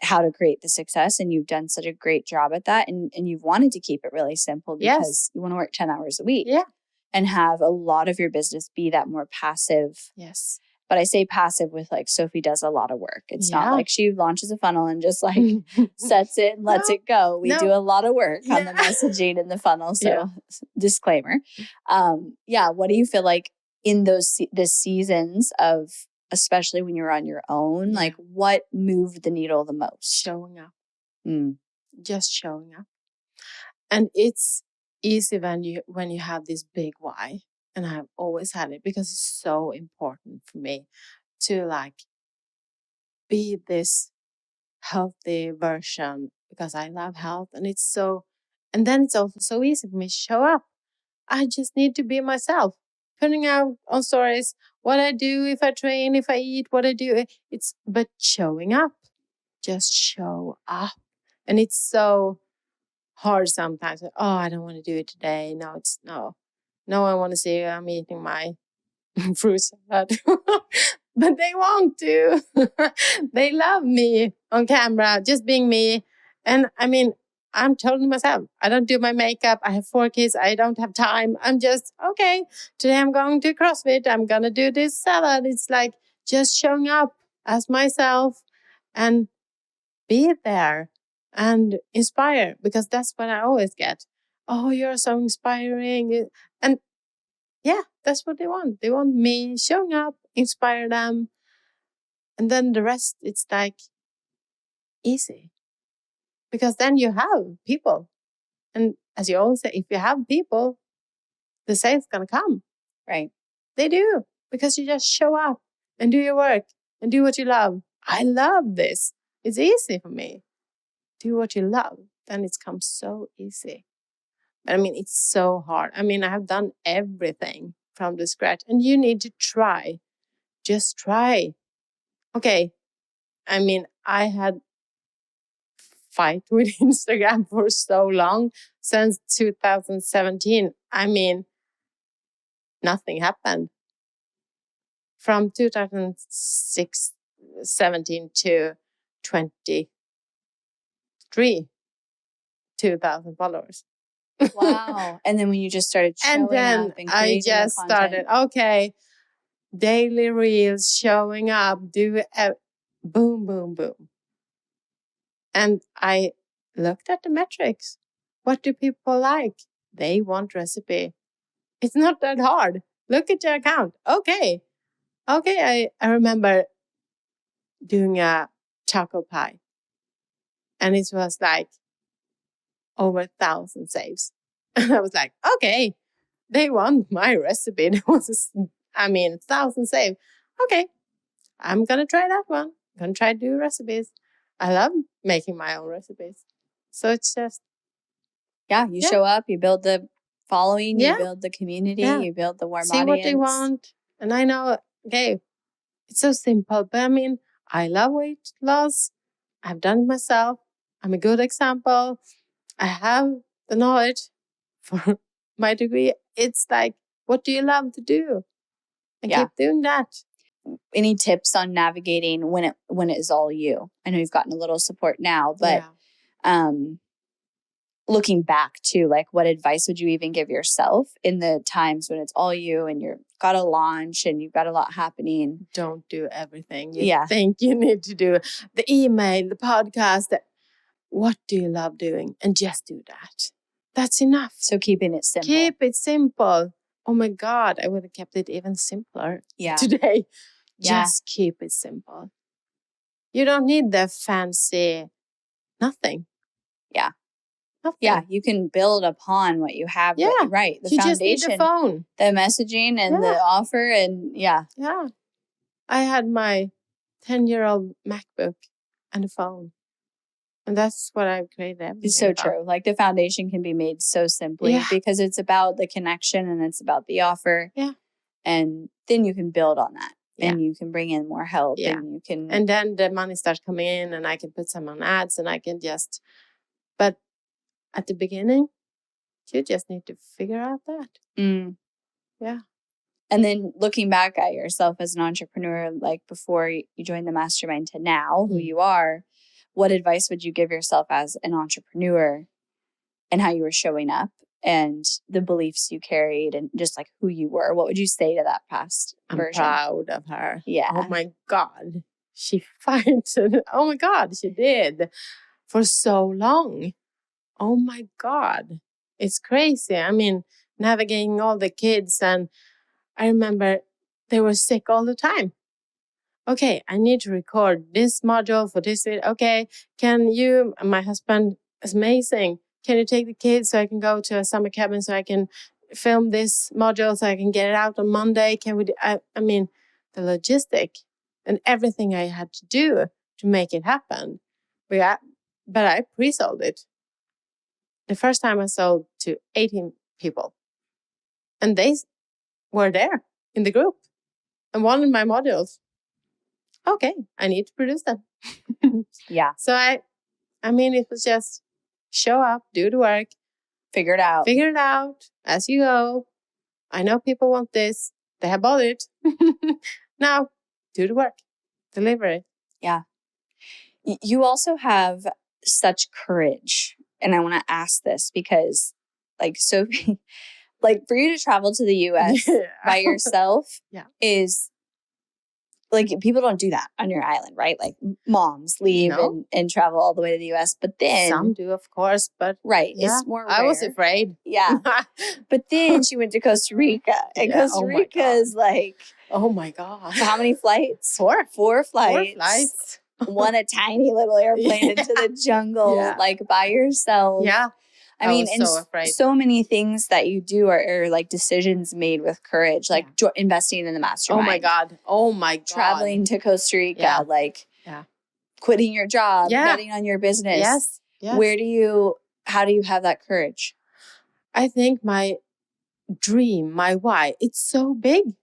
how to create the success. And you've done such a great job at that. And you've wanted to keep it really simple because you want to work 10 hours a week. Yeah. And have a lot of your business be that more passive. Yes. But I say passive with like Sofie does a lot of work. It's not like she launches a funnel and just like sets it and lets it go. We do a lot of work on the messaging in the funnel. So disclaimer. What do you feel like in the seasons of, especially when you're on your own, like what moved the needle the most? Showing up. Just showing up. And it's easy when you have this big why. And I've always had it because it's so important for me to like be this healthy version because I love health. And and then it's also so easy for me to show up. I just need to be myself, putting out on stories what I do, if I train, if I eat, what I do. But showing up, just show up. And it's so hard sometimes. Oh, I don't want to do it today. No, I want to say I'm eating my fruit salad. But they want to. They love me on camera, just being me. And I mean, I'm totally myself. I don't do my makeup. I have 4 kids. I don't have time. I'm just, okay, today I'm going to CrossFit. I'm going to do this salad. It's like just showing up as myself and be there and inspire, because that's what I always get. Oh, you're so inspiring. And that's what they want. They want me showing up, inspire them. And then the rest, it's like easy. Because then you have people. And as you always say, if you have people, the sales going to come. Right. They do. Because you just show up and do your work and do what you love. I love this. It's easy for me. Do what you love. Then it comes so easy. But I mean, it's so hard. I mean, I have done everything from the scratch. And you need to try. Just try. Okay. I mean, I had fight with Instagram for so long, since 2017. I mean, nothing happened. From 2017 to 23, 2,000 followers. Wow. And then when you just started showing And then up and I creating the just content. started, okay, daily reels, showing up, boom, boom, boom. And I looked at the metrics. What do people like? They want recipe. It's not that hard. Look at your account. Okay. I remember doing a choco pie. And it was like over 1,000 saves. And I was like, okay, they want my recipe. There was, 1,000 saves. Okay, I'm going to try that one. I'm going to try to do recipes. I love making my own recipes. So it's just. Yeah, you show up, you build the following, you build the community, you build the warm See audience. what they want. And I know, okay, it's so simple. But I mean, I love weight loss. I've done it myself. I'm a good example. I have the knowledge for my degree. It's like, what do you love to do? And keep doing that. Any tips on navigating when it is all you? I know you've gotten a little support now, but looking back to, like, what advice would you even give yourself in the times when it's all you and you've got a launch and you've got a lot happening? Don't do everything you think you need to do. The email, the podcast. What do you love doing? And just do that. That's enough. So keeping it simple. Keep it simple. Oh my God, I would have kept it even simpler today. Just keep it simple. You don't need the fancy nothing. Yeah. Nothing. Yeah, you can build upon what you have. Yeah. Right. The you foundation. Just need the phone. The messaging and the offer and Yeah. I had my 10-year-old MacBook and a phone. And that's what I've created everything It's so about. true. Like, the foundation can be made so simply because it's about the connection and it's about the offer. Yeah. And then you can build on that. Yeah. And you can bring in more help. Yeah. And you can. And then the money starts coming in and I can put some on ads and I can just. But at the beginning, you just need to figure out that. Yeah. And then looking back at yourself as an entrepreneur, like before you joined the mastermind to now, who you are, what advice would you give yourself as an entrepreneur and how you were showing up and the beliefs you carried and just like who you were? What would you say to that past version? I'm proud of her. Yeah. Oh my God. She fights. Oh my God, she did for so long. Oh my God. It's crazy. I mean, navigating all the kids, and I remember they were sick all the time. Okay, I need to record this module for this video. Okay, can you, my husband is amazing. Can you take the kids so I can go to a summer cabin so I can film this module so I can get it out on Monday? Can we, I mean, the logistic and everything I had to do to make it happen. But I pre-sold it. The first time I sold to 18 people. And they were there in the group and wanted my modules. Okay, I need to produce them. Yeah. So I mean, it was just show up, do the work. Figure it out as you go. I know people want this. They have bought it. Now, do the work. Deliver it. Yeah. You also have such courage. And I want to ask this because, like, Sofie, like, for you to travel to the US by yourself is, like, people don't do that on your island, right? Like, moms leave and travel all the way to the US. But then some do, of course, but it's more rare. I was afraid. Yeah. But then she went to Costa Rica. And Costa Rica is like, oh my God. So how many flights? 4 flights. 4 flights. One a tiny little airplane into the jungle, like by yourself. Yeah. I mean, was so afraid. So many things that you do are like decisions made with courage, like investing in the mastermind. Oh my God. Traveling to Costa Rica, quitting your job, Yeah. betting on your business. Yes. Yes. How do you have that courage? I think my dream, my why, it's so big.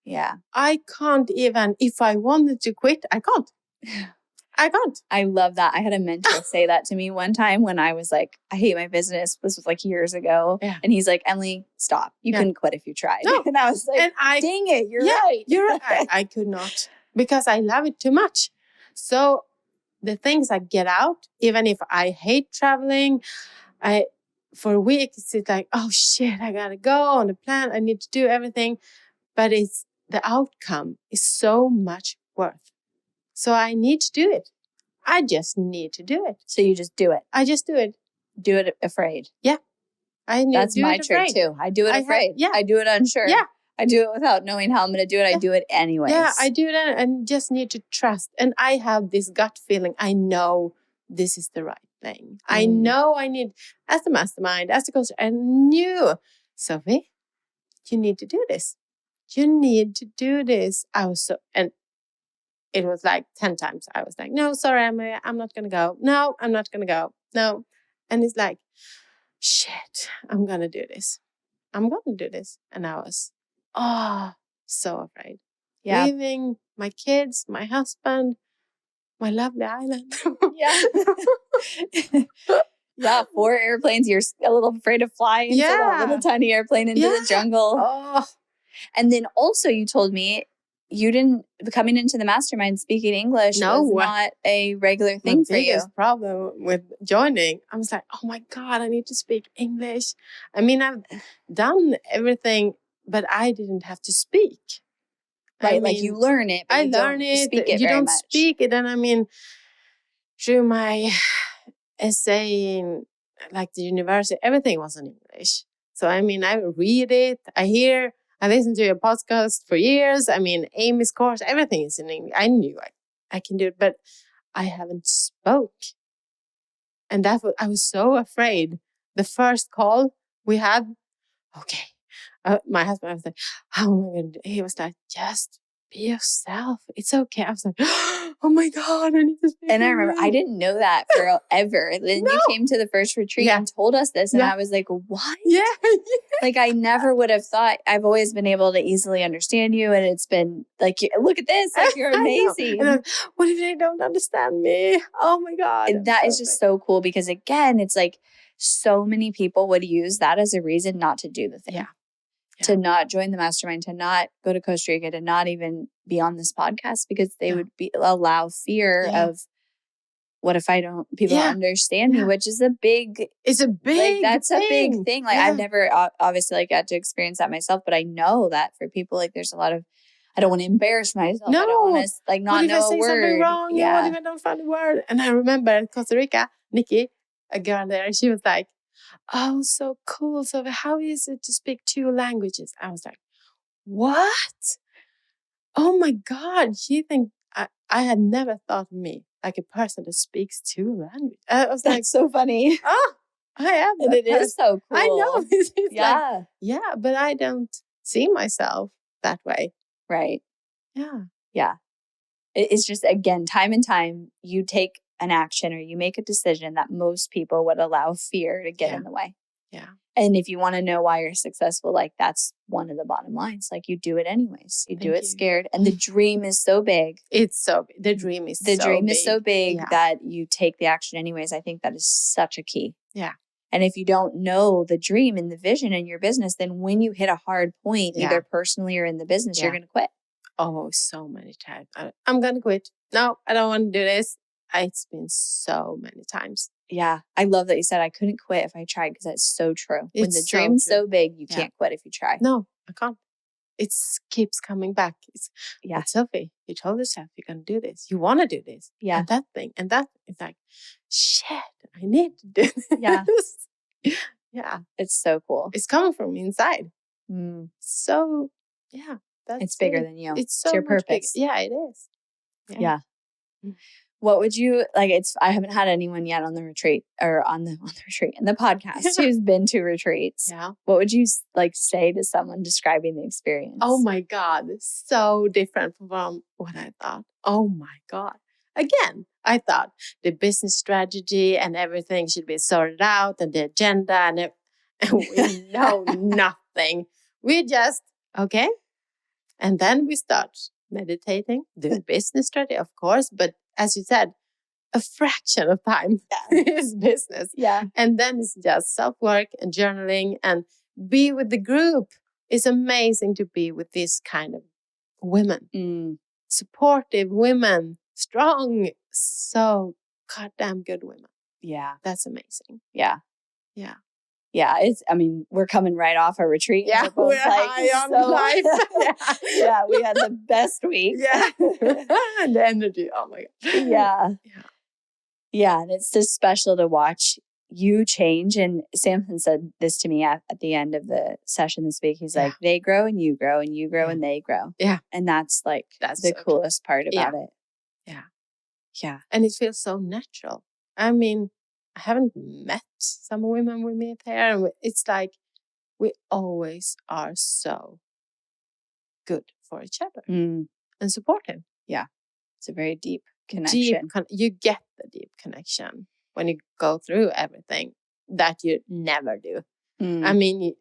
Yeah. I can't even, if I wanted to quit, I can't. I can't. I love that. I had a mentor say that to me one time when I was like, I hate my business. This was like years ago. Yeah. And he's like, Emily, stop. You couldn't quit if you tried. No. And I was like, dang it, you're right. You're right. I could not because I love it too much. So the things I get out, even if I hate traveling, for weeks, it's like, oh shit, I gotta go on the plan. I need to do everything. But it's the outcome is so much worth. So I need to do it. I just need to do it. So you just do it. I just do it. Do it afraid. Yeah. That's my trick too. I do it afraid. I do it unsure. Yeah. I do it without knowing how I'm going to do it. I do it anyways. Yeah, I do that and just need to trust. And I have this gut feeling. I know this is the right thing. I know I need, as the mastermind, as the coach, I knew, Sofie, you need to do this. You need to do this. And it was like 10 times. I was like, no, sorry, I'm not going to go. No, I'm not going to go. No. And it's like, shit, I'm going to do this. I'm going to do this. And I was, so afraid. Yeah. Leaving my kids, my husband, my lovely island. Yeah. Yeah, 4 airplanes. You're a little afraid to fly into that little tiny airplane into the jungle. Oh. And then also you told me you didn't, coming into the mastermind, speaking English was not a regular thing for you. The biggest problem with joining, I was like, oh my God, I need to speak English. I mean, I've done everything, but I didn't have to speak. Right, like you learn it, but you don't speak it. You don't speak it. And I mean, through my essay in like the university, everything was in English. So, I mean, I read it, I listened to your podcast for years. I mean, Amy's course, everything is in English. I knew I can do it, but I haven't spoke. And I was so afraid. The first call we had, okay. My husband was like, how am I going to do? He was like, just be yourself. It's okay. I was like, oh my God, I need to speak. And I remember, I didn't know that forever. Then you came to the first retreat and told us this. And I was like, what? Yeah. Like, I never would have thought. I've always been able to easily understand you. And it's been like, look at this. Like, you're amazing. And what if they don't understand me? Oh my God. And that is just so cool because, again, it's like so many people would use that as a reason not to do the thing. Yeah. To not join the mastermind, to not go to Costa Rica, to not even be on this podcast because they would allow fear of what if people don't understand me, which is a big thing. That's a big thing. Like I've never obviously got to experience that myself, but I know that for people, like there's a lot of, I don't want to embarrass myself. No. I don't want to not know a word. What if I say something wrong? Yeah. What if I don't find a word? And I remember in Costa Rica, Nikki, a girl there, she was like, oh, so cool. So how is it to speak 2 languages? I was like, what? Oh my God. She think I had never thought of me like a person that speaks 2 languages. I was like, so funny. Oh, I am. And it is so cool. I know. It's yeah. Like, but I don't see myself that way. Right. Yeah. Yeah. It's just, again, time and time you take an action or you make a decision that most people would allow fear to get in the way. Yeah. And if you want to know why you're successful, like that's one of the bottom lines. Like you do it anyways. You do it scared. And the dream is so big. The dream is so big that you take the action anyways. I think that is such a key. Yeah. And if you don't know the dream and the vision in your business, then when you hit a hard point, either personally or in the business, you're going to quit. Oh, so many times. I'm going to quit. No, I don't want to do this. It's been so many times. Yeah. I love that you said I couldn't quit if I tried because that's so true. When the dream's so big, you can't quit if you try. No, I can't. It keeps coming back. It's Sofie, you told yourself you're going to do this. You want to do this. Yeah. And that thing. And that, it's like, shit, I need to do this. Yeah. Yeah. It's so cool. It's coming from inside. So, it's bigger than you. It's so your purpose. Yeah, it is. Yeah. What would you like? I haven't had anyone yet on the retreat or on the retreat in the podcast who's been to retreats. Yeah. What would you like say to someone describing the experience? Oh my God. So different from what I thought. Oh my God. Again, I thought the business strategy and everything should be sorted out, and the agenda, and we know nothing. We just, okay. And then we start meditating, doing business strategy, of course. But as you said, a fraction of time is business. Yeah. And then it's just self-work and journaling and be with the group. It's amazing to be with this kind of women. Supportive women, strong, so goddamn good women. Yeah. That's amazing. Yeah. Yeah. Yeah, we're coming right off a retreat. Yeah, we're high on life. Yeah, we had the best week. Yeah. And the energy, oh my God. Yeah. Yeah, and it's just special to watch you change. And Samson said this to me at the end of the session this week. He's like, they grow and you grow and you grow and they grow. Yeah. And that's the so coolest part about it. Yeah. Yeah. And it feels so natural. I mean, I haven't met some women we meet here. And it's like we always are so good for each other and supportive. Yeah. It's a very deep connection. You get the deep connection when you go through everything that you never do. I mean,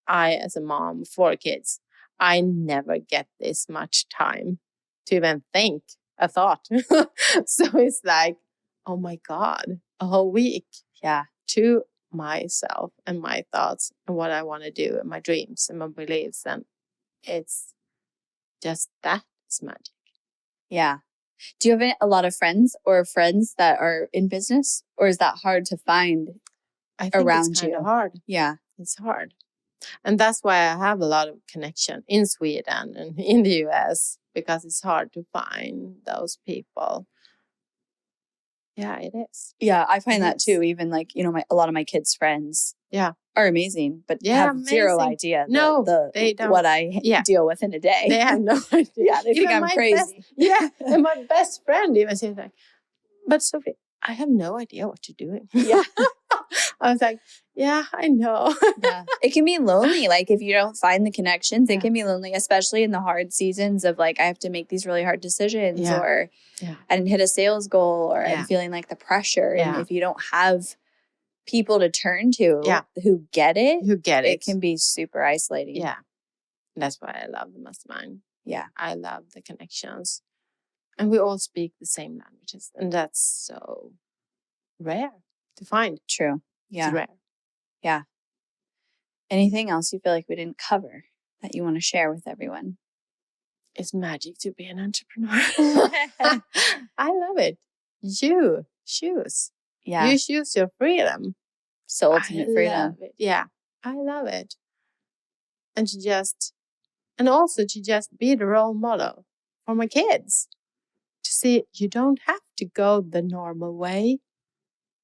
I, as a mom, 4 kids, I never get this much time to even think a thought. So it's like, oh my God, a whole week. Yeah. To myself and my thoughts and what I want to do and my dreams and my beliefs. And it's just that is magic. Yeah. Do you have a lot of friends that are in business, or is that hard to find I think around it's kind you? of hard. Yeah. It's hard. And that's why I have a lot of connection in Sweden and in the US, because it's hard to find those people. Yeah, it is. Yeah, I find that too. Even like, a lot of my kids' friends are amazing, but have zero idea they don't. what I deal with in a day. They have no idea. Yeah, they think I'm crazy. And my best friend even says like, but Sofie, I have no idea what you're doing. Yeah. I was like, yeah, I know. Yeah. It can be lonely. Like if you don't find the connections, it can be lonely, especially in the hard seasons of like, I have to make these really hard decisions or I didn't hit a sales goal or I'm feeling like the pressure. And if you don't have people to turn to who get it, it can be super isolating. Yeah. That's why I love the mastermind. Yeah. I love the connections. And we all speak the same languages. And that's so rare to find. True. Yeah. It's rare. Yeah. Anything else you feel like we didn't cover that you want to share with everyone? It's magic to be an entrepreneur. I love it. You choose. Yeah. You choose your freedom. So ultimate freedom. Yeah. I love it. And also to just be the role model for my kids. To see you don't have to go the normal way.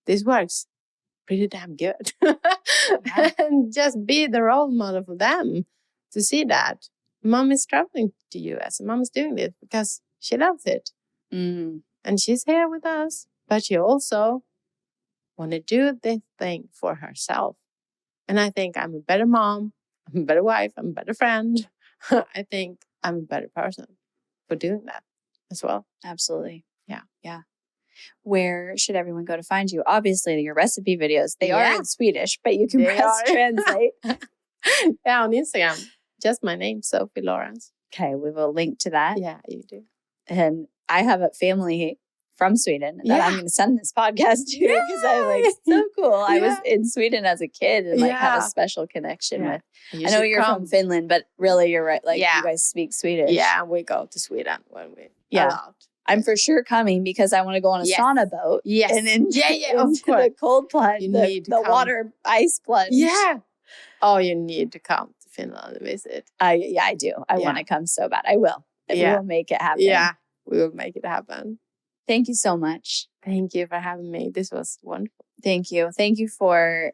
This works pretty damn good. And just be the role model for them to see that mom is traveling to US and mom is doing this because she loves it. And she's here with us, but she also want to do this thing for herself. And I think I'm a better mom, I'm a better wife, I'm a better friend. I think I'm a better person for doing that as well. Absolutely. Yeah. Yeah. Where should everyone go to find you? Obviously, your recipe videos, they are in Swedish, but you can translate. Yeah, on Instagram. Just my name, Sofie Laurenz. Okay, we will link to that. Yeah, you do. And I have a family from Sweden that I'm going to send this podcast to because I'm like, so cool. I was in Sweden as a kid and had a special connection with. I know you're from Finland, but really you're right. Like you guys speak Swedish. Yeah, we go to Sweden when we allowed. I'm for sure coming because I want to go on a sauna boat. Yes. And then of course. The cold plunge, the water ice plunge. Yeah. Oh, you need to come to Finland and visit. I do. I want to come so bad. I will. We will make it happen. Yeah, we will make it happen. Thank you so much. Thank you for having me. This was wonderful. Thank you. Thank you for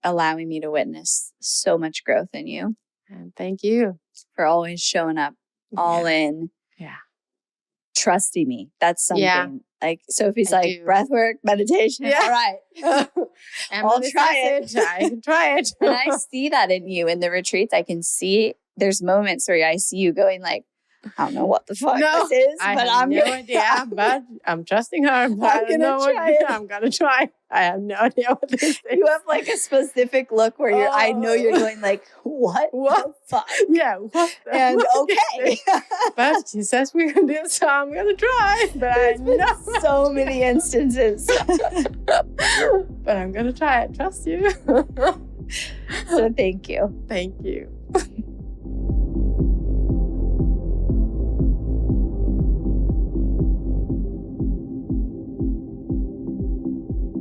allowing me to witness so much growth in you. And thank you for always showing up all in. Yeah. Trusting me. That's something. Like Sophie's breath work, meditation. Yeah. All right. I'll try it. I can try it. And I see that in you in the retreats. I can see there's moments where I see you going like, I don't know what the fuck No, this is, I but have I'm no gonna, idea, but I'm trusting her. But I don't know try it. I'm gonna try. I have no idea what this is. You have like a specific look where you're, I know you're going like, what the fuck? Yeah, what the And fuck is okay. this? But she says we can do it, so I'm gonna try. But I know So many instances. but I'm gonna try it. Trust you. So thank you. Thank you.